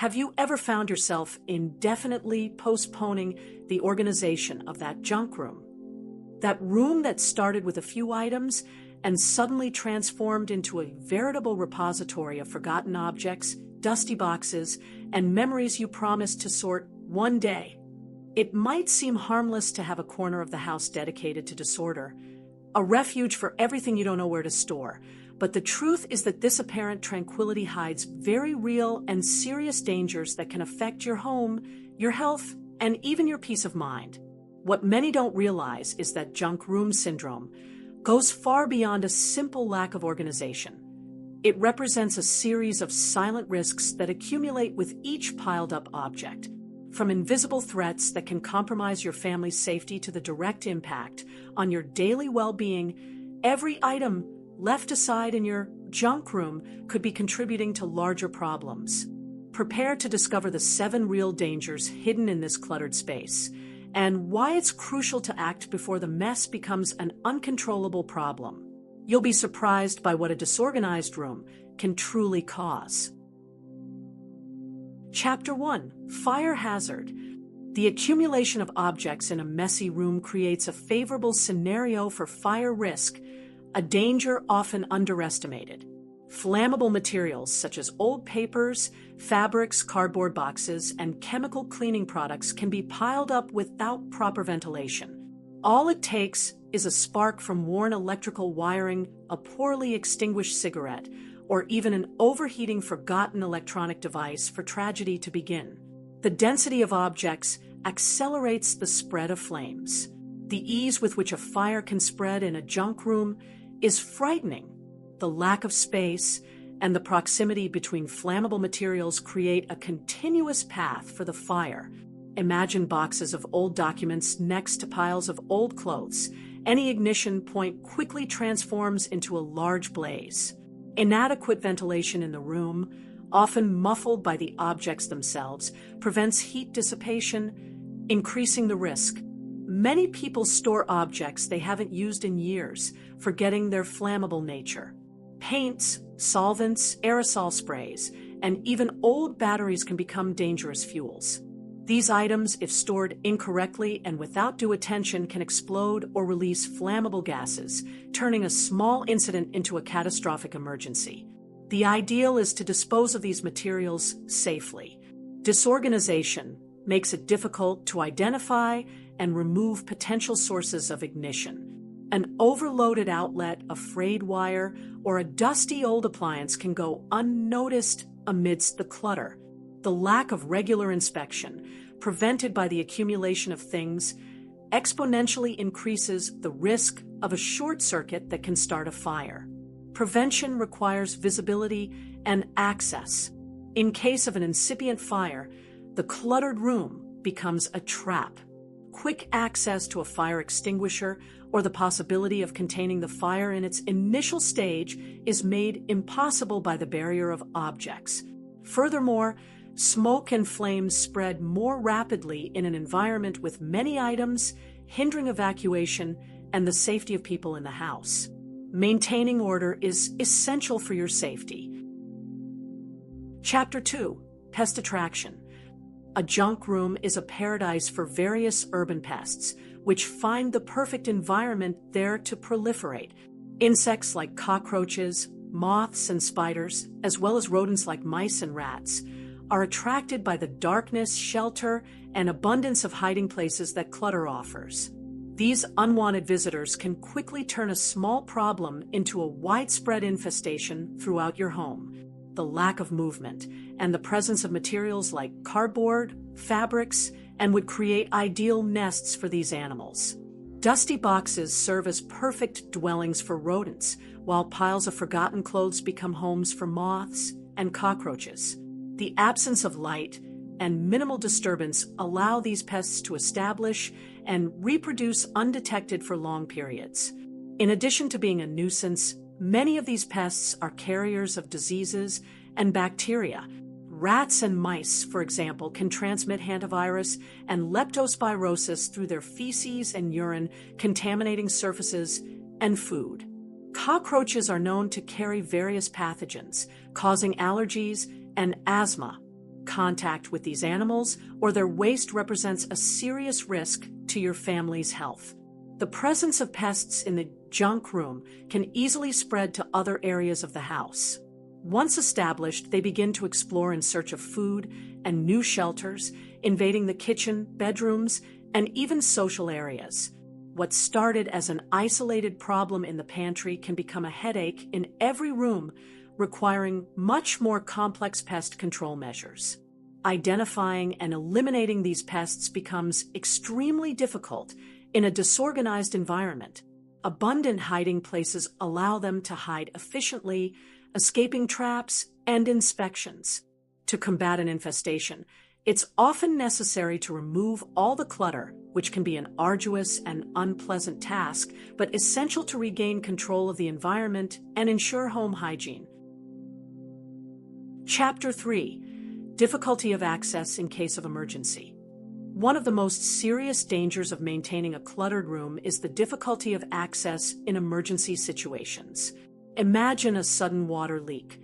Have you ever found yourself indefinitely postponing the organization of that junk room? That room that started with a few items and suddenly transformed into a veritable repository of forgotten objects, dusty boxes, and memories you promised to sort one day. It might seem harmless to have a corner of the house dedicated to disorder, a refuge for everything you don't know where to store. But the truth is that this apparent tranquility hides very real and serious dangers that can affect your home, your health, and even your peace of mind. What many don't realize is that junk room syndrome goes far beyond a simple lack of organization. It represents a series of silent risks that accumulate with each piled-up object, from invisible threats that can compromise your family's safety to the direct impact on your daily well-being. Every item left aside in your junk room could be contributing to larger problems. Prepare to discover the 7 real dangers hidden in this cluttered space, and why it's crucial to act before the mess becomes an uncontrollable problem. You'll be surprised by what a disorganized room can truly cause. Chapter 1: Fire Hazard. The accumulation of objects in a messy room creates a favorable scenario for fire risk, a danger often underestimated. Flammable materials such as old papers, fabrics, cardboard boxes, and chemical cleaning products can be piled up without proper ventilation. All it takes is a spark from worn electrical wiring, a poorly extinguished cigarette, or even an overheating forgotten electronic device for tragedy to begin. The density of objects accelerates the spread of flames. The ease with which a fire can spread in a junk room is frightening. The lack of space and the proximity between flammable materials create a continuous path for the fire. Imagine boxes of old documents next to piles of old clothes. Any ignition point quickly transforms into a large blaze. Inadequate ventilation in the room, often muffled by the objects themselves, prevents heat dissipation, increasing the risk. Many people store objects they haven't used in years, forgetting their flammable nature. Paints, solvents, aerosol sprays, and even old batteries can become dangerous fuels. These items, if stored incorrectly and without due attention, can explode or release flammable gases, turning a small incident into a catastrophic emergency. The ideal is to dispose of these materials safely. Disorganization makes it difficult to identify and remove potential sources of ignition. An overloaded outlet, a frayed wire, or a dusty old appliance can go unnoticed amidst the clutter. The lack of regular inspection, prevented by the accumulation of things, exponentially increases the risk of a short circuit that can start a fire. Prevention requires visibility and access. In case of an incipient fire, the cluttered room becomes a trap. Quick access to a fire extinguisher or the possibility of containing the fire in its initial stage is made impossible by the barrier of objects. Furthermore, smoke and flames spread more rapidly in an environment with many items, hindering evacuation and the safety of people in the house. Maintaining order is essential for your safety. Chapter 2: Pest Attraction. A junk room is a paradise for various urban pests, which find the perfect environment there to proliferate. Insects like cockroaches, moths, and spiders, as well as rodents like mice and rats, are attracted by the darkness, shelter, and abundance of hiding places that clutter offers. These unwanted visitors can quickly turn a small problem into a widespread infestation throughout your home. The lack of movement and the presence of materials like cardboard, fabrics, and would create ideal nests for these animals. Dusty boxes serve as perfect dwellings for rodents, while piles of forgotten clothes become homes for moths and cockroaches. The absence of light and minimal disturbance allow these pests to establish and reproduce undetected for long periods. In addition to being a nuisance, many of these pests are carriers of diseases and bacteria. Rats and mice, for example, can transmit hantavirus and leptospirosis through their feces and urine, contaminating surfaces and food. Cockroaches are known to carry various pathogens, causing allergies and asthma. Contact with these animals or their waste represents a serious risk to your family's health. The presence of pests in the junk room can easily spread to other areas of the house. Once established, they begin to explore in search of food and new shelters, invading the kitchen, bedrooms, and even social areas. What started as an isolated problem in the pantry can become a headache in every room, requiring much more complex pest control measures. Identifying and eliminating these pests becomes extremely difficult in a disorganized environment. Abundant hiding places allow them to hide efficiently, escaping traps and inspections. To combat an infestation, it's often necessary to remove all the clutter, which can be an arduous and unpleasant task, but essential to regain control of the environment and ensure home hygiene. Chapter 3: Difficulty of access in case of emergency. One of the most serious dangers of maintaining a cluttered room is the difficulty of access in emergency situations. Imagine a sudden water leak,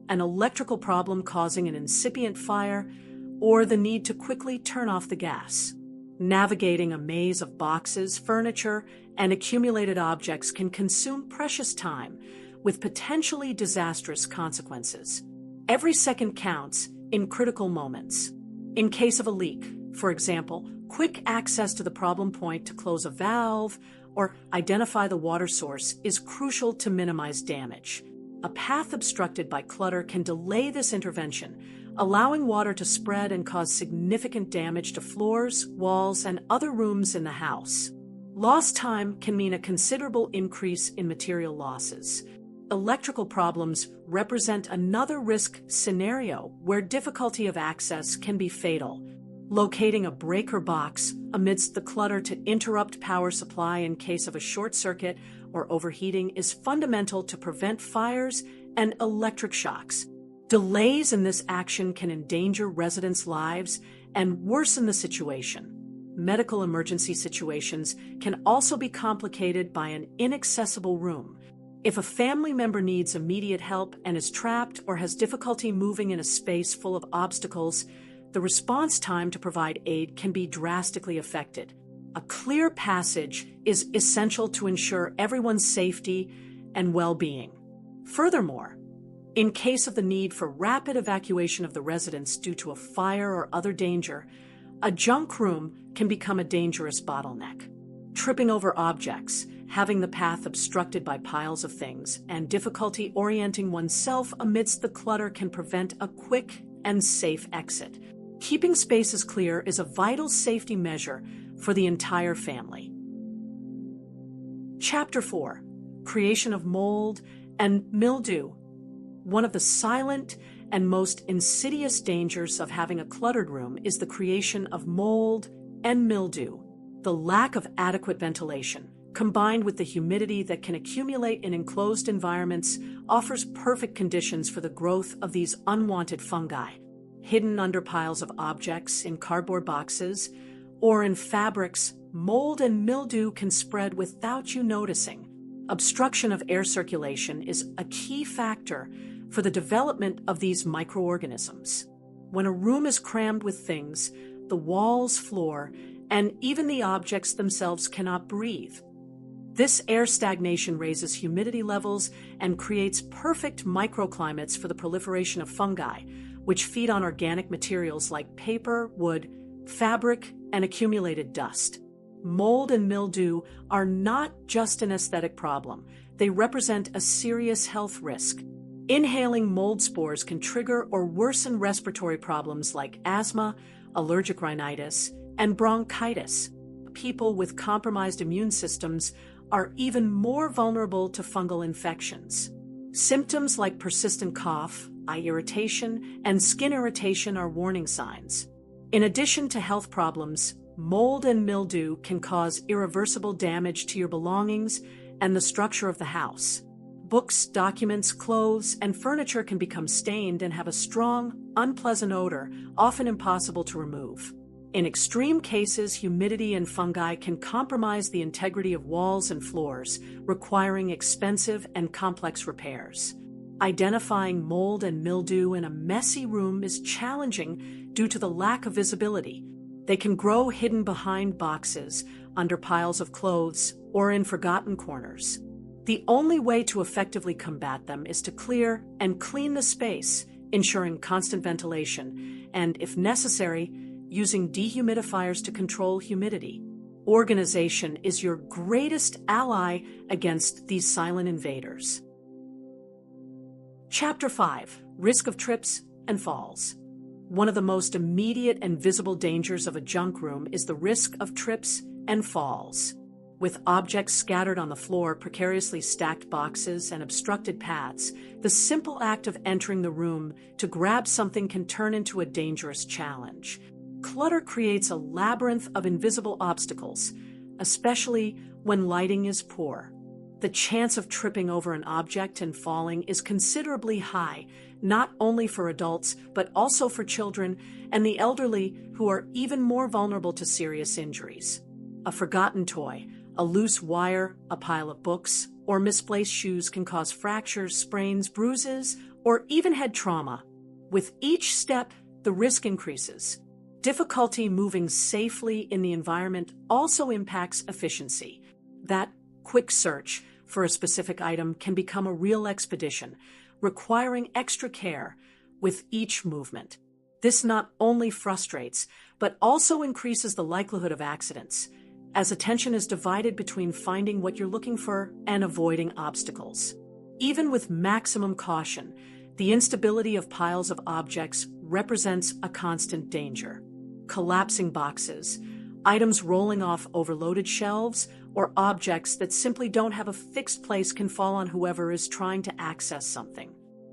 an electrical problem causing an incipient fire, or the need to quickly turn off the gas. Navigating a maze of boxes, furniture, and accumulated objects can consume precious time, with potentially disastrous consequences. Every second counts in critical moments. In case of a leak, for example, quick access to the problem point to close a valve or identify the water source is crucial to minimize damage. A path obstructed by clutter can delay this intervention, allowing water to spread and cause significant damage to floors, walls, and other rooms in the house. Lost time can mean a considerable increase in material losses. Electrical problems represent another risk scenario where difficulty of access can be fatal. Locating a breaker box amidst the clutter to interrupt power supply in case of a short circuit or overheating is fundamental to prevent fires and electric shocks. Delays in this action can endanger residents' lives and worsen the situation. Medical emergency situations can also be complicated by an inaccessible room. If a family member needs immediate help and is trapped or has difficulty moving in a space full of obstacles, the response time to provide aid can be drastically affected. A clear passage is essential to ensure everyone's safety and well-being. Furthermore, in case of the need for rapid evacuation of the residents due to a fire or other danger, a junk room can become a dangerous bottleneck. Tripping over objects, having the path obstructed by piles of things, and difficulty orienting oneself amidst the clutter can prevent a quick and safe exit. Keeping spaces clear is a vital safety measure for the entire family. Chapter 4: Creation of Mold and Mildew. One of the silent and most insidious dangers of having a cluttered room is the creation of mold and mildew. The lack of adequate ventilation, combined with the humidity that can accumulate in enclosed environments, offers perfect conditions for the growth of these unwanted fungi. Hidden under piles of objects, in cardboard boxes, or in fabrics, mold and mildew can spread without you noticing. Obstruction of air circulation is a key factor for the development of these microorganisms. When a room is crammed with things, the walls, floor, and even the objects themselves cannot breathe. This air stagnation raises humidity levels and creates perfect microclimates for the proliferation of fungi, which feed on organic materials like paper, wood, fabric, and accumulated dust. Mold and mildew are not just an aesthetic problem. They represent a serious health risk. Inhaling mold spores can trigger or worsen respiratory problems like asthma, allergic rhinitis, and bronchitis. People with compromised immune systems are even more vulnerable to fungal infections. Symptoms like persistent cough, eye irritation, and skin irritation are warning signs. In addition to health problems, mold and mildew can cause irreversible damage to your belongings and the structure of the house. Books, documents, clothes, and furniture can become stained and have a strong, unpleasant odor, often impossible to remove. In extreme cases, humidity and fungi can compromise the integrity of walls and floors, requiring expensive and complex repairs. Identifying mold and mildew in a messy room is challenging due to the lack of visibility. They can grow hidden behind boxes, under piles of clothes, or in forgotten corners. The only way to effectively combat them is to clear and clean the space, ensuring constant ventilation, and, if necessary, using dehumidifiers to control humidity. Organization is your greatest ally against these silent invaders. Chapter 5: Risk of Trips and Falls. One of the most immediate and visible dangers of a junk room is the risk of trips and falls. With objects scattered on the floor, precariously stacked boxes, and obstructed paths, the simple act of entering the room to grab something can turn into a dangerous challenge. Clutter creates a labyrinth of invisible obstacles, especially when lighting is poor. The chance of tripping over an object and falling is considerably high, not only for adults, but also for children and the elderly, who are even more vulnerable to serious injuries. A forgotten toy, a loose wire, a pile of books, or misplaced shoes can cause fractures, sprains, bruises, or even head trauma. With each step, the risk increases. Difficulty moving safely in the environment also impacts efficiency. That quick search for a specific item can become a real expedition, requiring extra care with each movement. This not only frustrates, but also increases the likelihood of accidents, as attention is divided between finding what you're looking for and avoiding obstacles. Even with maximum caution, the instability of piles of objects represents a constant danger. Collapsing boxes, items rolling off overloaded shelves, or objects that simply don't have a fixed place can fall on whoever is trying to access something.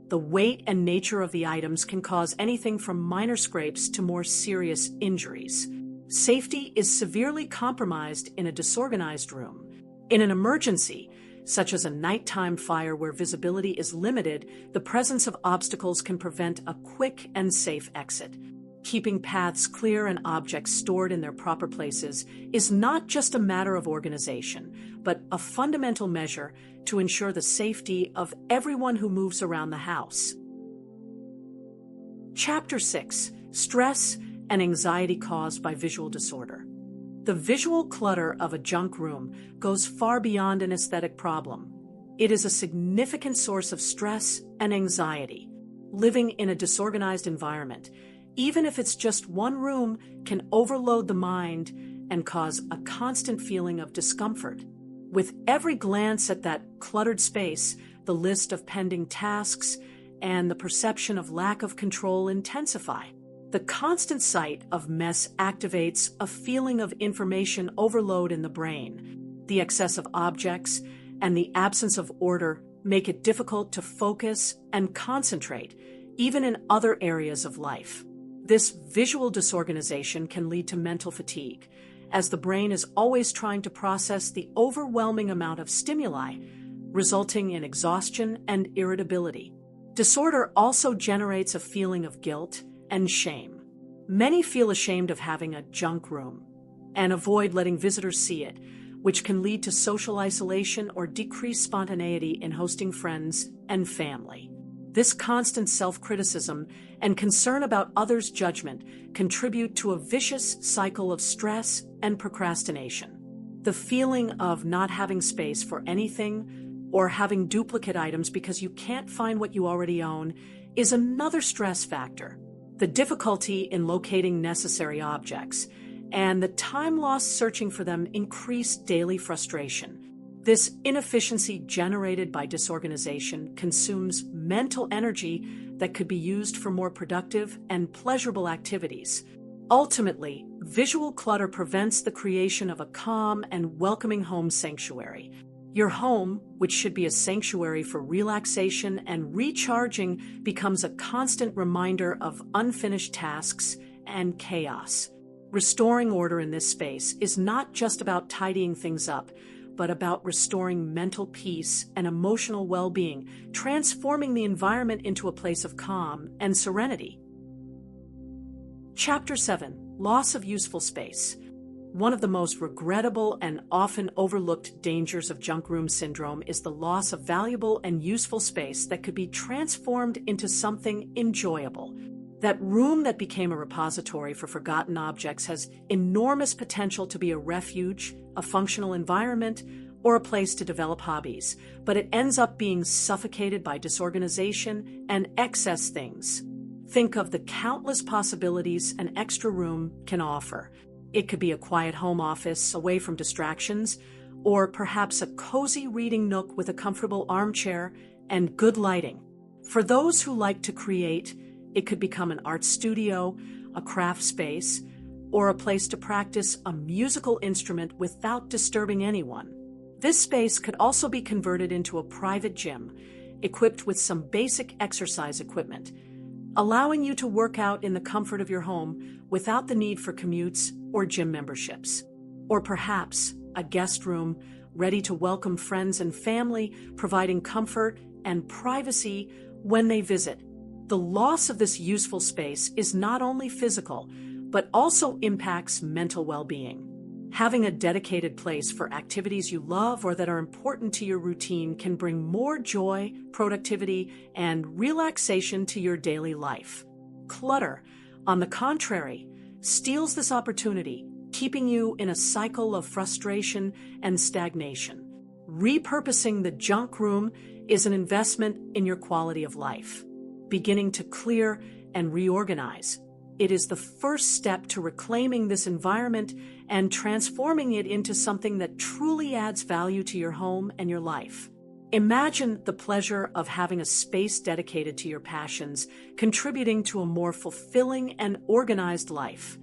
The weight and nature of the items can cause anything from minor scrapes to more serious injuries. Safety is severely compromised in a disorganized room. In an emergency, such as a nighttime fire where visibility is limited, the presence of obstacles can prevent a quick and safe exit. Keeping paths clear and objects stored in their proper places is not just a matter of organization, but a fundamental measure to ensure the safety of everyone who moves around the house. Chapter 6: Stress and Anxiety Caused by Visual Disorder. The visual clutter of a junk room goes far beyond an aesthetic problem. It is a significant source of stress and anxiety. Living in a disorganized environment, even if it's just one room, can overload the mind and cause a constant feeling of discomfort. With every glance at that cluttered space, the list of pending tasks and the perception of lack of control intensify. The constant sight of mess activates a feeling of information overload in the brain. The excess of objects and the absence of order make it difficult to focus and concentrate, even in other areas of life. This visual disorganization can lead to mental fatigue, as the brain is always trying to process the overwhelming amount of stimuli, resulting in exhaustion and irritability. Disorder also generates a feeling of guilt and shame. Many feel ashamed of having a junk room and avoid letting visitors see it, which can lead to social isolation or decreased spontaneity in hosting friends and family. This constant self-criticism and concern about others' judgment contribute to a vicious cycle of stress and procrastination. The feeling of not having space for anything or having duplicate items because you can't find what you already own is another stress factor. The difficulty in locating necessary objects and the time lost searching for them increase daily frustration. This inefficiency generated by disorganization consumes mental energy that could be used for more productive and pleasurable activities. Ultimately, visual clutter prevents the creation of a calm and welcoming home sanctuary. Your home, which should be a sanctuary for relaxation and recharging, becomes a constant reminder of unfinished tasks and chaos. Restoring order in this space is not just about tidying things up, but about restoring mental peace and emotional well-being, transforming the environment into a place of calm and serenity. Chapter 7: Loss of Useful Space. One of the most regrettable and often overlooked dangers of junk room syndrome is the loss of valuable and useful space that could be transformed into something enjoyable. That room that became a repository for forgotten objects has enormous potential to be a refuge, a functional environment, or a place to develop hobbies, but it ends up being suffocated by disorganization and excess things. Think of the countless possibilities an extra room can offer. It could be a quiet home office away from distractions, or perhaps a cozy reading nook with a comfortable armchair and good lighting. For those who like to create, it could become an art studio, a craft space, or a place to practice a musical instrument without disturbing anyone. This space could also be converted into a private gym, equipped with some basic exercise equipment, allowing you to work out in the comfort of your home without the need for commutes or gym memberships. Or perhaps a guest room ready to welcome friends and family, providing comfort and privacy when they visit. The loss of this useful space is not only physical, but also impacts mental well-being. Having a dedicated place for activities you love or that are important to your routine can bring more joy, productivity, and relaxation to your daily life. Clutter, on the contrary, steals this opportunity, keeping you in a cycle of frustration and stagnation. Repurposing the junk room is an investment in your quality of life. Beginning to clear and reorganize, it is the first step to reclaiming this environment and transforming it into something that truly adds value to your home and your life. Imagine the pleasure of having a space dedicated to your passions, contributing to a more fulfilling and organized life.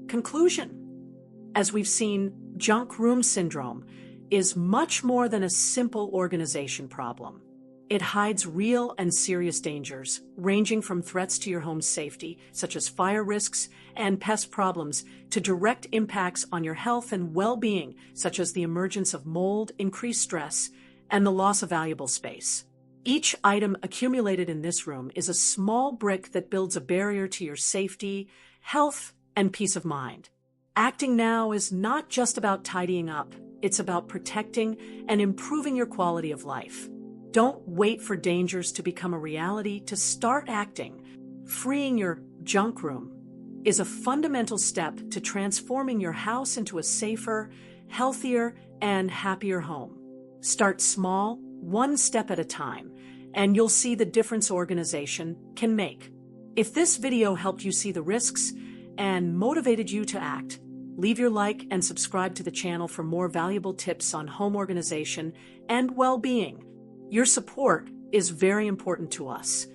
Conclusion: as we've seen, junk room syndrome is much more than a simple organization problem. It hides real and serious dangers, ranging from threats to your home's safety, such as fire risks and pest problems, to direct impacts on your health and well-being, such as the emergence of mold, increased stress, and the loss of valuable space. Each item accumulated in this room is a small brick that builds a barrier to your safety, health, and peace of mind. Acting now is not just about tidying up, it's about protecting and improving your quality of life. Don't wait for dangers to become a reality to start acting. Freeing your junk room is a fundamental step to transforming your house into a safer, healthier, and happier home. Start small, one step at a time, and you'll see the difference organization can make. If this video helped you see the risks and motivated you to act, leave your like and subscribe to the channel for more valuable tips on home organization and well-being. Your support is very important to us.